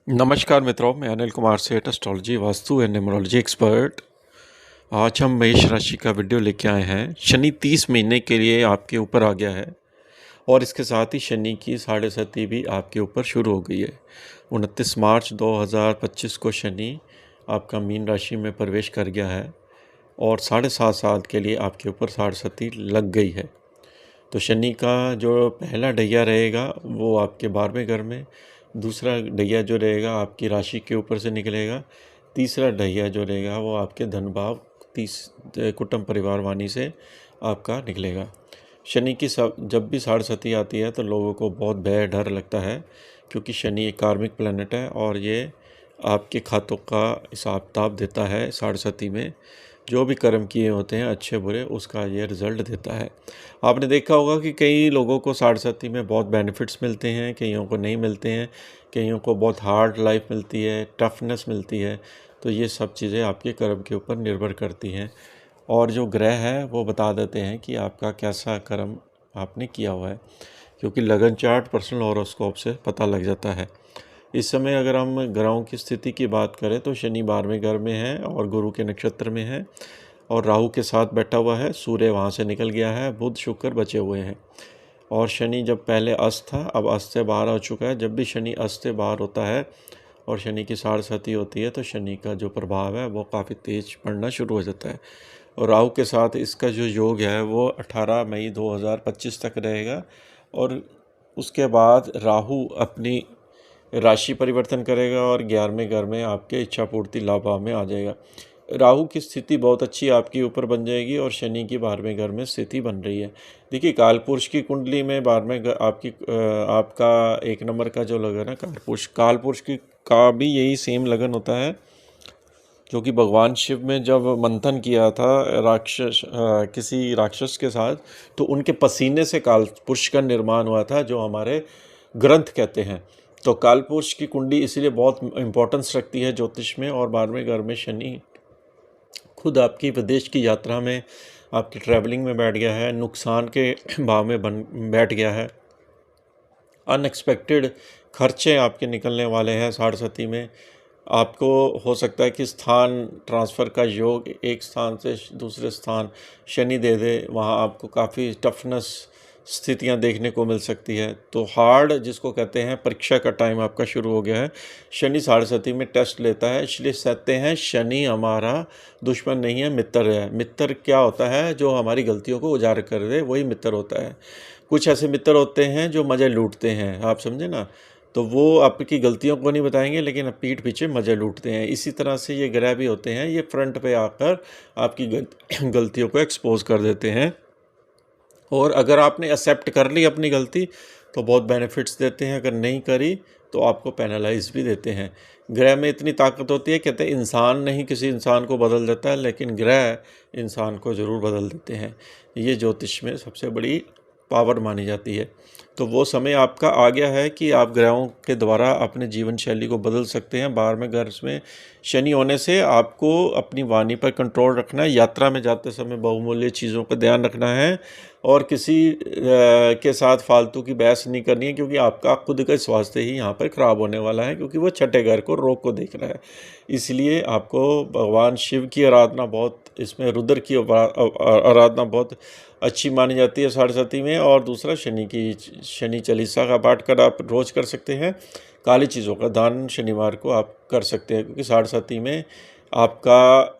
नमस्कार मित्रों, मैं अनिल कुमार सेठ, astrology, vastu and numerology expert. आज हम मेष राशि का वीडियो लेके आए हैं। शनि 30 महीने के लिए आपके ऊपर आ गया है और इसके साथ ही शनि की 7.5 भी आपके ऊपर शुरू हो गई है। 29 मार्च 2025 को शनि आपका मीन राशि में प्रवेश कर गया है और 7.5 साल के लिए आपके ऊपर 7.5 लग गई है। तो शनि का जो पहला ढैया रहेगा वो आपके 12वें घर में, दूसरा ढैया जो रहेगा आपकी राशि के ऊपर से निकलेगा, तीसरा ढैया जो रहेगा वो आपके धन भाव कुटुंब परिवार वाणी से आपका निकलेगा। शनि की जब भी 7.5 आती है तो लोगों को बहुत भय डर लगता है, क्योंकि शनि एक कार्मिक प्लैनेट है और ये आपके खातों का हिसाब किताब देता है। 7.5 में जो भी कर्म किए होते हैं अच्छे बुरे, उसका ये रिज़ल्ट देता है। आपने देखा होगा कि कई लोगों को 7.5 में बहुत बेनिफिट्स मिलते हैं, कईयों को नहीं मिलते हैं, कईयों को बहुत हार्ड लाइफ मिलती है, टफनेस मिलती है। तो ये सब चीज़ें आपके कर्म के ऊपर निर्भर करती हैं और जो ग्रह है वो बता देते हैं कि आपका कैसा कर्म आपने किया हुआ है, क्योंकि लगन चार्ट पर्सनल हॉरोस्कोप से पता लग जाता है। इस समय अगर हम ग्रहों की स्थिति की बात करें तो शनि 12वें घर में है और गुरु के नक्षत्र में है और राहु के साथ बैठा हुआ है। सूर्य वहाँ से निकल गया है, बुध शुक्र बचे हुए हैं और शनि जब पहले अस्त था अब अस्त से बाहर आ चुका है। जब भी शनि अस्त से बाहर होता है और शनि की 7.5 होती है तो शनि का जो प्रभाव है वो काफ़ी तेज पड़ना शुरू हो जाता है। और राहु के साथ इसका जो योग है वो 18 मई 2025 तक रहेगा और उसके बाद राहु अपनी राशि परिवर्तन करेगा और 11वें घर में आपके इच्छा पूर्ति लाभ भाव में आ जाएगा। राहु की स्थिति बहुत अच्छी आपके ऊपर बन जाएगी और शनि की 12वें घर में स्थिति बन रही है। देखिए, कालपुरुष की कुंडली में 12वें घर आपका 1 नंबर का जो लगन है कालपुरुष की का भी यही सेम लगन होता है, क्योंकि भगवान शिव में जब मंथन किया था किसी राक्षस के साथ, तो उनके पसीने से कालपुरुष का निर्माण हुआ था, जो हमारे ग्रंथ कहते हैं। तो कालपुरुष की कुंडली इसीलिए बहुत इंपॉर्टेंस रखती है ज्योतिष में। और 12वें घर में शनि खुद आपकी विदेश की यात्रा में, आपकी ट्रैवलिंग में बैठ गया है, नुकसान के भाव में बैठ गया है। अनएक्सपेक्टेड खर्चे आपके निकलने वाले हैं 7.5 में। आपको हो सकता है कि स्थान ट्रांसफ़र का योग, एक स्थान से दूसरे स्थान शनि दे दे, वहाँ आपको काफ़ी टफनेस स्थितियाँ देखने को मिल सकती है। तो हार्ड जिसको कहते हैं, परीक्षा का टाइम आपका शुरू हो गया है। शनि 7.5 में टेस्ट लेता है, इसलिए कहते हैं शनि हमारा दुश्मन नहीं है, मित्र है। मित्र क्या होता है? जो हमारी गलतियों को उजागर कर दे, वही मित्र होता है। कुछ ऐसे मित्र होते हैं जो मज़े लूटते हैं, आप समझे ना। तो वो आपकी गलतियों को नहीं बताएंगे, लेकिन पीठ पीछे मज़े लूटते हैं। इसी तरह से ये ग्रह भी होते हैं, ये फ्रंट पे आकर आपकी गलतियों को एक्सपोज कर देते हैं। और अगर आपने एक्सेप्ट कर ली अपनी गलती तो बहुत बेनिफिट्स देते हैं, अगर नहीं करी तो आपको पेनलाइज भी देते हैं। ग्रह में इतनी ताकत होती है, कहते हैं इंसान नहीं किसी इंसान को बदल देता है, लेकिन ग्रह इंसान को ज़रूर बदल देते हैं। ये ज्योतिष में सबसे बड़ी पावर मानी जाती है। तो वो समय आपका आ गया है कि आप ग्रहों के द्वारा अपने जीवन शैली को बदल सकते हैं। 12वें घर में शनि होने से आपको अपनी वाणी पर कंट्रोल रखना है, यात्रा में जाते समय बहुमूल्य चीज़ों का ध्यान रखना है और किसी के साथ फालतू की बहस नहीं करनी है, क्योंकि आपका खुद का स्वास्थ्य ही यहाँ पर ख़राब होने वाला है, क्योंकि वो छठे घर को रोग को देख रहा है। इसलिए आपको भगवान शिव की आराधना बहुत, इसमें रुद्र की आराधना बहुत अच्छी मानी जाती है 7.5 में। और दूसरा शनि चालीसा का पाठ कर आप रोज़ कर सकते हैं। काली चीज़ों का दान शनिवार को आप कर सकते हैं, क्योंकि 7.5 में आपका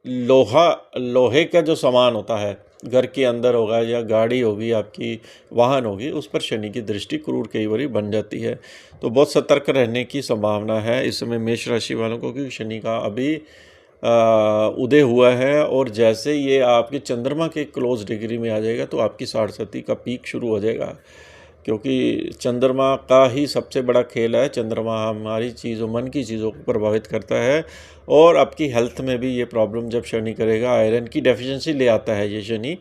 लोहे का जो सामान होता है, घर के अंदर होगा या गाड़ी होगी, आपकी वाहन होगी, उस पर शनि की दृष्टि क्रूर कई बार बन जाती है। तो बहुत सतर्क रहने की संभावना है इस समय मेष राशि वालों को, क्योंकि शनि का अभी उदय हुआ है और जैसे ये आपके चंद्रमा के क्लोज डिग्री में आ जाएगा तो आपकी 7.5 का पीक शुरू हो जाएगा, क्योंकि चंद्रमा का ही सबसे बड़ा खेल है। चंद्रमा हमारी चीज़ों, मन की चीज़ों को प्रभावित करता है और आपकी हेल्थ में भी ये प्रॉब्लम जब शनि करेगा, आयरन की डेफिशिएंसी ले आता है ये शनि।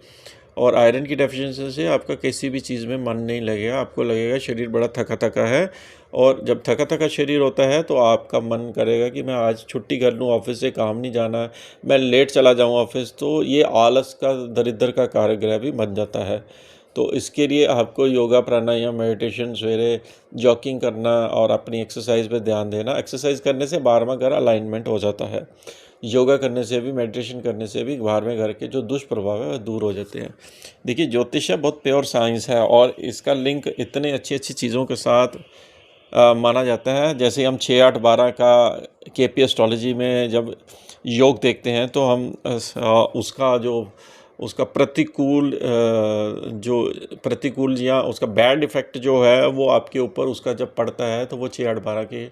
और आयरन की डेफिशिएंसी से आपका किसी भी चीज़ में मन नहीं लगेगा, आपको लगेगा शरीर बड़ा थका थका है। और जब थका थका शरीर होता है तो आपका मन करेगा कि मैं आज छुट्टी कर लूँ, ऑफिस से काम नहीं जाना, मैं लेट चला जाऊँ ऑफिस। तो ये आलस का, दरिद्र का कारक ग्रह भी बन जाता है। तो इसके लिए आपको योगा, प्राणायाम, मेडिटेशन, सवेरे जॉगिंग करना और अपनी एक्सरसाइज पे ध्यान देना। एक्सरसाइज करने से 12वां घर अलाइनमेंट हो जाता है। योगा करने से भी, मेडिटेशन करने से भी 12वें घर के जो दुष्प्रभाव है वह दूर हो जाते हैं। देखिए, ज्योतिष बहुत प्योर साइंस है और इसका लिंक इतने अच्छी अच्छी चीज़ों के साथ माना जाता है। जैसे हम 6, 8, 12 का केपी एस्ट्रोलॉजी में जब योग देखते हैं तो हम उसका प्रतिकूल या उसका बैड इफ़ेक्ट जो है वो आपके ऊपर उसका जब पड़ता है तो वो 6, 8, 12 के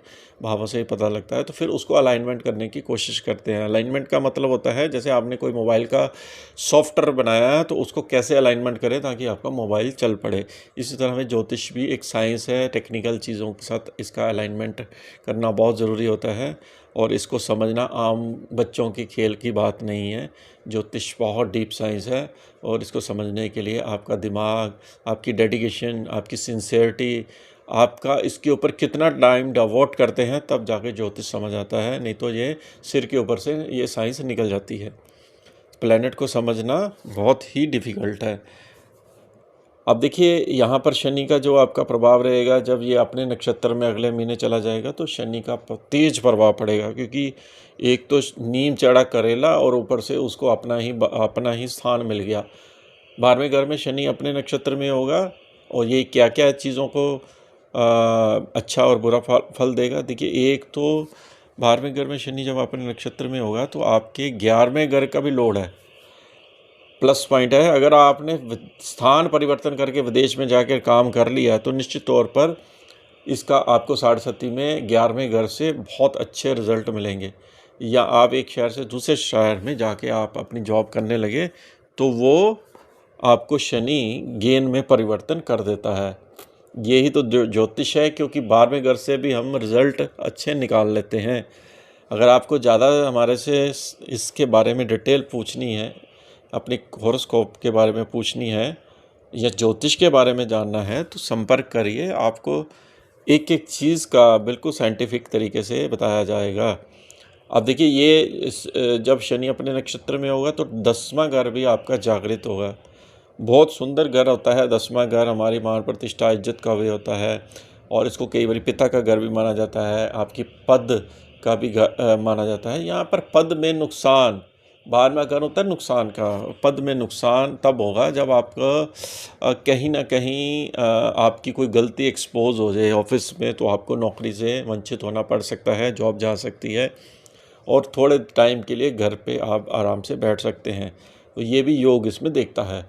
भावों से ही पता लगता है। तो फिर उसको अलाइनमेंट करने की कोशिश करते हैं। अलाइनमेंट का मतलब होता है जैसे आपने कोई मोबाइल का सॉफ्टवेयर बनाया है तो उसको कैसे अलाइनमेंट करें ताकि आपका मोबाइल चल पड़े। इसी तरह में ज्योतिष भी एक साइंस है। टेक्निकल चीज़ों के साथ इसका अलाइनमेंट करना बहुत ज़रूरी होता है और इसको समझना आम बच्चों की खेल की बात नहीं है। ज्योतिष बहुत डीप साइंस है और इसको समझने के लिए आपका दिमाग, आपकी डेडिकेशन, आपकी सिंसियरिटी, आपका इसके ऊपर कितना टाइम डिवोट करते हैं तब जाके ज्योतिष समझ आता है। नहीं तो ये सिर के ऊपर से ये साइंस निकल जाती है। प्लैनेट को समझना बहुत ही डिफ़िकल्ट है। अब देखिए, यहाँ पर शनि का जो आपका प्रभाव रहेगा जब ये अपने नक्षत्र में अगले महीने चला जाएगा तो शनि का तेज प्रभाव पड़ेगा, क्योंकि एक तो नीम चढ़ा करेला और ऊपर से उसको अपना ही स्थान मिल गया। 12वें घर में शनि अपने नक्षत्र में होगा और ये क्या क्या चीज़ों को अच्छा और बुरा फल देगा। देखिए, एक तो 12वें घर में शनि जब अपने नक्षत्र में होगा तो आपके 11वें घर का भी लोड है, प्लस पॉइंट है। अगर आपने स्थान परिवर्तन करके विदेश में जाकर काम कर लिया तो निश्चित तौर पर इसका आपको 60 में 11वें घर से बहुत अच्छे रिजल्ट मिलेंगे। या आप एक शहर से दूसरे शहर में जाके आप अपनी जॉब करने लगे तो वो आपको शनि गेन में परिवर्तन कर देता है। यही तो ज्योतिष है, क्योंकि 12वें घर से भी हम रिज़ल्ट अच्छे निकाल लेते हैं। अगर आपको ज़्यादा हमारे से इसके बारे में डिटेल पूछनी है, अपने हॉरोस्कोप के बारे में पूछनी है या ज्योतिष के बारे में जानना है तो संपर्क करिए। आपको एक एक चीज़ का बिल्कुल साइंटिफिक तरीके से बताया जाएगा। अब देखिए, जब शनि अपने नक्षत्र में होगा तो 10वां घर भी आपका जागृत होगा। बहुत सुंदर घर होता है 10वां घर। हमारी मान प्रतिष्ठा, इज्जत का भी होता है और इसको कई बार पिता का घर भी माना जाता है, आपकी पद का भी माना जाता है। यहाँ पर पद में नुकसान, 12वां घर होता है नुकसान का। पद में नुकसान तब होगा जब आपका कहीं ना कहीं आपकी कोई गलती एक्सपोज हो जाए ऑफिस में, तो आपको नौकरी से वंचित होना पड़ सकता है, जॉब जा सकती है और थोड़े टाइम के लिए घर पे आप आराम से बैठ सकते हैं। तो ये भी योग इसमें देखता है।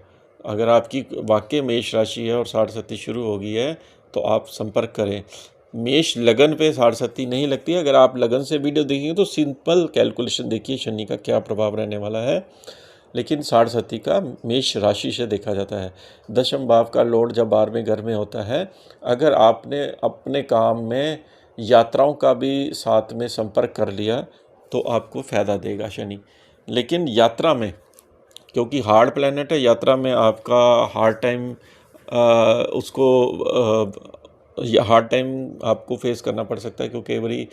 अगर आपकी वाकई मेष राशि है और 60 शुरू हो गई है तो आप संपर्क करें। मेष लगन पे 60 नहीं लगती है। अगर आप लगन से वीडियो देखेंगे तो सिंपल कैलकुलेशन देखिए शनि का क्या प्रभाव रहने वाला है, लेकिन 60 का मेष राशि से देखा जाता है। 10वें भाव का लोड जब 12वें घर में होता है, अगर आपने अपने काम में यात्राओं का भी साथ में संपर्क कर लिया तो आपको फ़ायदा देगा शनि। लेकिन यात्रा में, क्योंकि हार्ड प्लैनेट है, यात्रा में आपका हार्ड टाइम हार्ड टाइम आपको फेस करना पड़ सकता है, क्योंकि कई बारी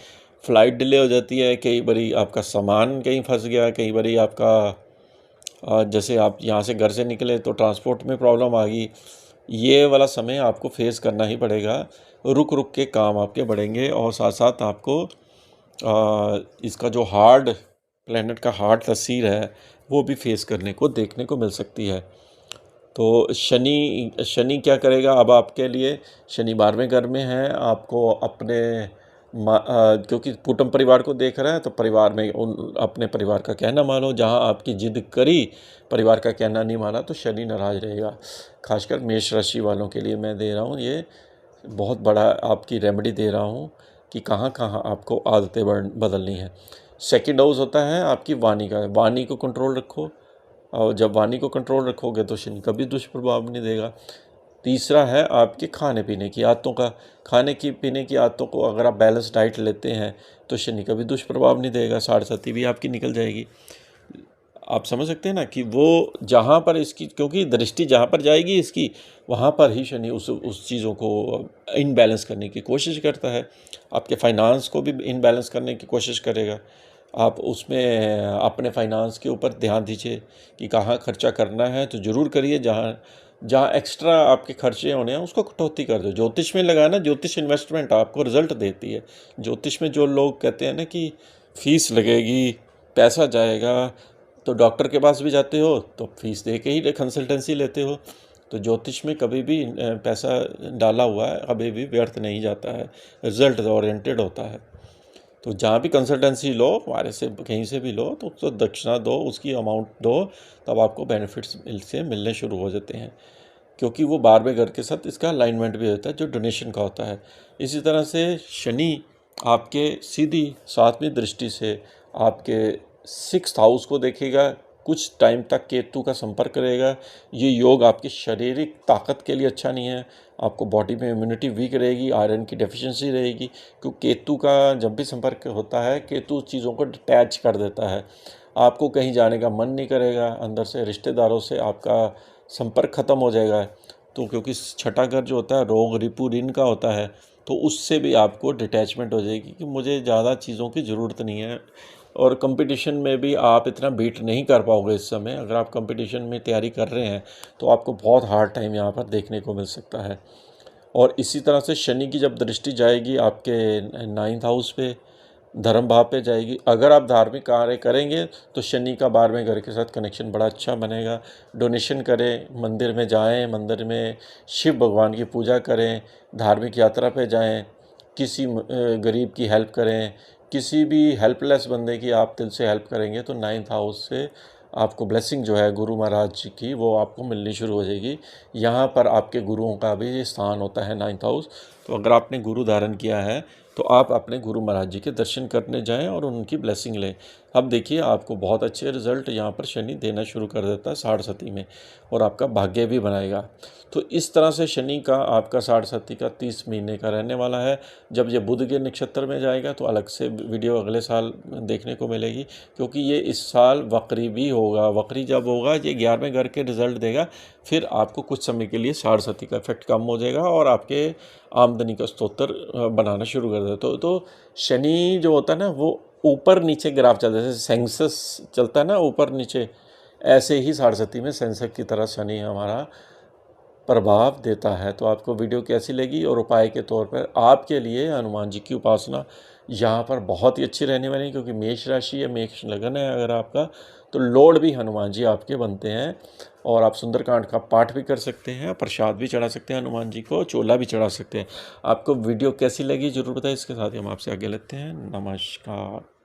फ़्लाइट डिले हो जाती है, कई बारी आपका सामान कहीं फंस गया, कई बारी आपका जैसे आप यहाँ से घर से निकले तो ट्रांसपोर्ट में प्रॉब्लम आ गई। ये वाला समय आपको फेस करना ही पड़ेगा। रुक रुक के काम आपके बढ़ेंगे और साथ साथ आपको इसका जो हार्ड प्लैनेट का हार्ड तस्वीर है वो भी फेस करने को देखने को मिल सकती है। तो शनि क्या करेगा अब आपके लिए? शनि 12वें घर में है। आपको क्योंकि कुटुंब परिवार को देख रहा है तो परिवार में अपने परिवार का कहना मानो। जहां आपकी जिद करी, परिवार का कहना नहीं माना तो शनि नाराज रहेगा। खासकर मेष राशि वालों के लिए मैं दे रहा हूँ ये बहुत बड़ा आपकी रेमेडी दे रहा हूँ कि कहाँ कहाँ आपको आदतें बदलनी है। सेकंड हाउस होता है आपकी वाणी का। वाणी को कंट्रोल रखो और जब वाणी को कंट्रोल रखोगे तो शनि कभी दुष्प्रभाव नहीं देगा। तीसरा है आपके खाने पीने की आदतों का। खाने की पीने की आदतों को अगर आप बैलेंस डाइट लेते हैं तो शनि कभी दुष्प्रभाव नहीं देगा। 60 भी आपकी निकल जाएगी। आप समझ सकते हैं ना कि वो जहाँ पर इसकी, क्योंकि दृष्टि जहाँ पर जाएगी इसकी, वहाँ पर ही शनि उस चीज़ों को इनबैलेंस करने की कोशिश करता है। आपके फाइनेंस को भी इनबैलेंस करने की कोशिश करेगा। आप उसमें अपने फाइनेंस के ऊपर ध्यान दीजिए कि कहाँ खर्चा करना है तो ज़रूर करिए, जहाँ जहाँ एक्स्ट्रा आपके खर्चे होने हैं उसको कटौती कर दो। ज्योतिष में लगाना, ज्योतिष इन्वेस्टमेंट आपको रिजल्ट देती है। ज्योतिष में जो लोग कहते हैं ना कि फीस लगेगी, पैसा जाएगा, तो डॉक्टर के पास भी जाते हो तो फीस दे के ही कंसल्टेंसी लेते हो। तो ज्योतिष में कभी भी पैसा डाला हुआ है कभी भी व्यर्थ नहीं जाता है, रिजल्ट ओरिएंटेड होता है। तो जहाँ भी कंसल्टेंसी लो, हमारे से कहीं से भी लो, तो उसको दक्षिणा दो, उसकी अमाउंट दो, तब आपको बेनिफिट्स से मिलने शुरू हो जाते हैं, क्योंकि वो 12वें घर के साथ इसका अलाइनमेंट भी होता है जो डोनेशन का होता है। इसी तरह से शनि आपके सीधी 7वीं दृष्टि से आपके 6th हाउस को देखेगा, कुछ टाइम तक केतु का संपर्क करेगा। ये योग आपकी शारीरिक ताकत के लिए अच्छा नहीं है, आपको बॉडी में इम्यूनिटी वीक रहेगी, आयरन की डेफिशिएंसी रहेगी, क्योंकि केतु का जब भी संपर्क होता है, केतु चीज़ों को डिटैच कर देता है। आपको कहीं जाने का मन नहीं करेगा, अंदर से रिश्तेदारों से आपका संपर्क ख़त्म हो जाएगा। तो क्योंकि छठा घर जो होता है रोग रिपु ऋण का होता है, तो उससे भी आपको डिटैचमेंट हो जाएगी कि मुझे ज़्यादा चीज़ों की ज़रूरत नहीं है। और कंपटीशन में भी आप इतना बीट नहीं कर पाओगे इस समय। अगर आप कंपटीशन में तैयारी कर रहे हैं तो आपको बहुत हार्ड टाइम यहाँ पर देखने को मिल सकता है। और इसी तरह से शनि की जब दृष्टि जाएगी आपके 9th हाउस पे, धर्म भाव पे जाएगी, अगर आप धार्मिक कार्य करेंगे तो शनि का 12वें घर के साथ कनेक्शन बड़ा अच्छा बनेगा। डोनेशन करें, मंदिर में जाएं, मंदिर में शिव भगवान की पूजा करें, धार्मिक यात्रा पे जाएं, किसी गरीब की हेल्प करें, किसी भी हेल्पलेस बंदे की आप दिल से हेल्प करेंगे तो 9th हाउस से आपको ब्लेसिंग जो है गुरु महाराज जी की वो आपको मिलनी शुरू हो जाएगी। यहाँ पर आपके गुरुओं का भी स्थान होता है 9th हाउस। तो अगर आपने गुरु धारण किया है तो आप अपने गुरु महाराज जी के दर्शन करने जाएं और उनकी ब्लेसिंग लें। अब देखिए आपको बहुत अच्छे रिजल्ट यहाँ पर शनि देना शुरू कर देता है 60 में, और आपका भाग्य भी बनाएगा। तो इस तरह से शनि का आपका 60 का 30 महीने का रहने वाला है। जब ये बुध के नक्षत्र में जाएगा तो अलग से वीडियो अगले साल देखने को मिलेगी, क्योंकि ये इस साल वक्री भी होगा। वक्री जब होगा ये 11वें घर के रिजल्ट देगा, फिर आपको कुछ समय के लिए 60 का इफेक्ट कम हो जाएगा और आपके आमदनी का स्रोत बनाना शुरू कर देता। तो शनि जो होता है ना वो ऊपर नीचे ग्राफ चलता है, जैसे सेंसस चलता है ना ऊपर नीचे, ऐसे ही 60 में सेंसस की तरह शनि हमारा प्रभाव देता है। तो आपको वीडियो कैसी लगी, और उपाय के तौर पर आपके लिए हनुमान जी की उपासना यहाँ पर बहुत ही अच्छी रहने वाली है, क्योंकि मेष राशि है, मेष लगन है अगर आपका, तो लॉर्ड भी हनुमान जी आपके बनते हैं। और आप सुंदरकांड का पाठ भी कर सकते हैं, प्रसाद भी चढ़ा सकते हैं हनुमान जी को, चोला भी चढ़ा सकते हैं। आपको वीडियो कैसी लगी ज़रूर बताएं। इसके साथ ही हम आपसे आगे लेते हैं। नमस्कार।